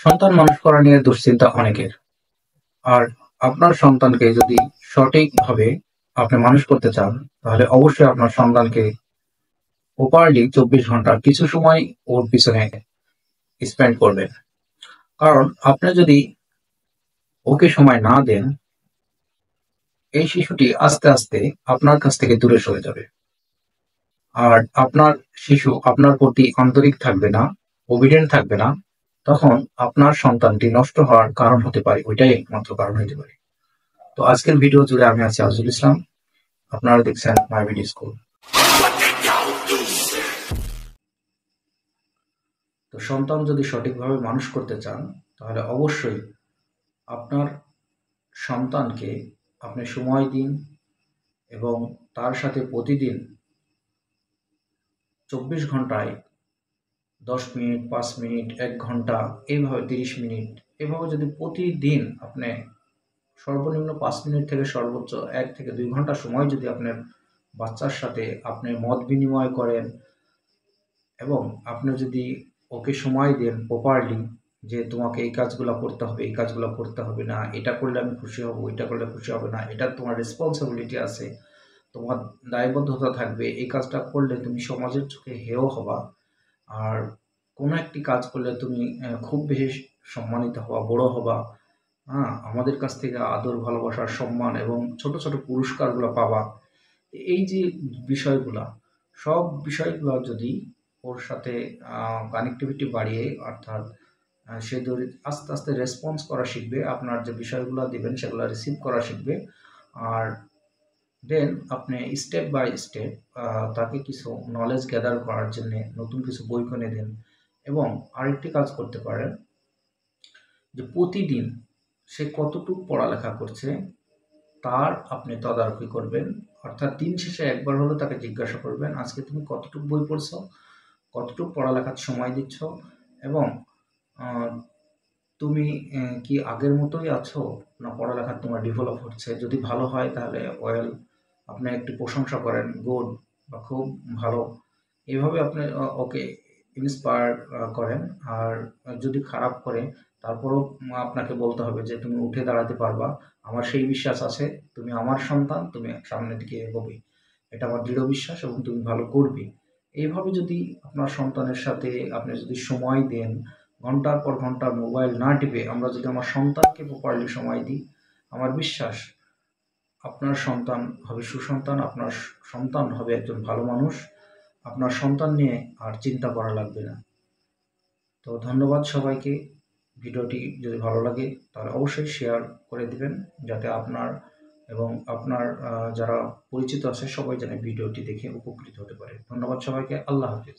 সন্তান মানুষ করা নিয়ে দুশ্চিন্তা অনেকের। আর আপনার সন্তানকে যদি সঠিকভাবে আপনি মানুষ করতে চান, তাহলে অবশ্যই আপনার সন্তানকে প্রপারলি ২৪ ঘন্টা কিছু সময় ওর পিছনে স্পেন্ড করবেন। কারণ আপনি যদি ওকে সময় না দেন, এই শিশুটি আস্তে আস্তে আপনার কাছ থেকে দূরে সরে যাবে। আর আপনার শিশু আপনার প্রতি আন্তরিক থাকবে না, ওবিডিয়েন্ট থাকবে না। তখন আপনার সন্তানটি নষ্ট হওয়ার কারণ হতে পারে, ওইটাই একমাত্র কারণ হতে পারে। তো আজকের ভিডিও জুড়ে আমি আছি আজিজুল ইসলাম। আপনারা দেখছেন মাই ভিডিও স্কুল। তো সন্তান যদি সঠিকভাবে মানুষ করতে চান, তাহলে অবশ্যই আপনার সন্তানকে আপনি সময় দিন এবং তার সাথে প্রতিদিন ২৪ ঘন্টায় ১০ মিনিট, ৫ মিনিট, ১ ঘন্টা, এইভাবে ৩০ মিনিট, এভাবে যদি প্রতিদিন আপনি সর্বনিম্ন ৫ মিনিট থেকে সর্বোচ্চ ১ থেকে ২ ঘন্টা সময় যদি আপনার বাচ্চার সাথে আপনি মত বিনিময় করেন এবং আপনি যদি ওকে সময় দেন প্রপারলি, যে তোমাকে এই কাজগুলো করতে হবে, এই কাজগুলো করতে হবে না, এটা করলে আমি খুশি হব, এটা করলে খুশি হবে না, এটা তোমার রেসপন্সিবিলিটি আছে, তোমার দায়বদ্ধতা থাকবে, এই কাজটা করলে তুমি সমাজের চোখে হেয় হবা, আর কোনো একটি কাজ করলে তুমি খুব বেশি সম্মানিত হবা, বড় হবা, হ্যাঁ, আমাদের কাছ থেকে আদর, ভালোবাসার, সম্মান এবং ছোট ছোট পুরস্কারগুলো পাবা। এই যে বিষয়গুলা, সব বিষয়গুলো যদি ওর সাথে কানেক্টিভিটি বাড়িয়ে, অর্থাৎ সে যদি আস্তে আস্তে রেসপন্স করা শিখবে, আপনার যে বিষয়গুলো দিবেন সেগুলো রিসিভ করা শিখবে। আর দেন আপনি স্টেপ বাই স্টেপ তাকে কিছু নলেজ গ্যাদার করার জন্যে নতুন কিছু বই কিনে দেন। এবং আরেকটি কাজ করতে পারেন, যে প্রতিদিন সে কতটুকু পড়ালেখা করছে তার আপনি তদারকি করবেন। অর্থাৎ দিন শেষে একবার হলেও তাকে জিজ্ঞাসা করবেন, আজকে তুমি কতটুকু বই পড়ছো, কতটুকু পড়ালেখার সময় দিচ্ছ, এবং তুমি কি আগের মতোই আছো, না পড়ালেখা তোমার ডেভেলপ হচ্ছে? যদি ভালো হয় তাহলে ওয়েল, আপনি একটু প্রশংসা করেন, গুড বা খুব ভালো। এভাবে আপনি ওকে ইন্সপায়ার করেন। আর যদি খারাপ করে, তারপরেও আপনাকে বলতে হবে যে তুমি উঠে দাঁড়াতে পারবা, আমার সেই বিশ্বাস আছে, তুমি আমার সন্তান, তুমি সামনের দিকে এগোবে, এটা আমার দৃঢ় বিশ্বাস এবং তুমি ভালো করবে। এইভাবে যদি আপনার সন্তানের সাথে আপনি যদি সময় দেন, ঘন্টার পর ঘন্টা মোবাইল না টিপে আমরা যদি আমার সন্তানকে প্রপারলি সময় দিই, আমার বিশ্বাস আপনার সন্তান হবে সুসন্তান, আপনার সন্তান হবে একজন ভালো মানুষ, আপনার সন্তান নিয়ে আর চিন্তা করা লাগবে না। তো ধন্যবাদ সবাইকে। ভিডিওটি যদি ভালো লাগে তাহলে অবশ্যই শেয়ার করে দিবেন, যাতে আপনার এবং আপনার যারা পরিচিত আছে সবাই যেন ভিডিওটি দেখে উপকৃত হতে পারে। ধন্যবাদ সবাইকে। আল্লাহ হাফিজ।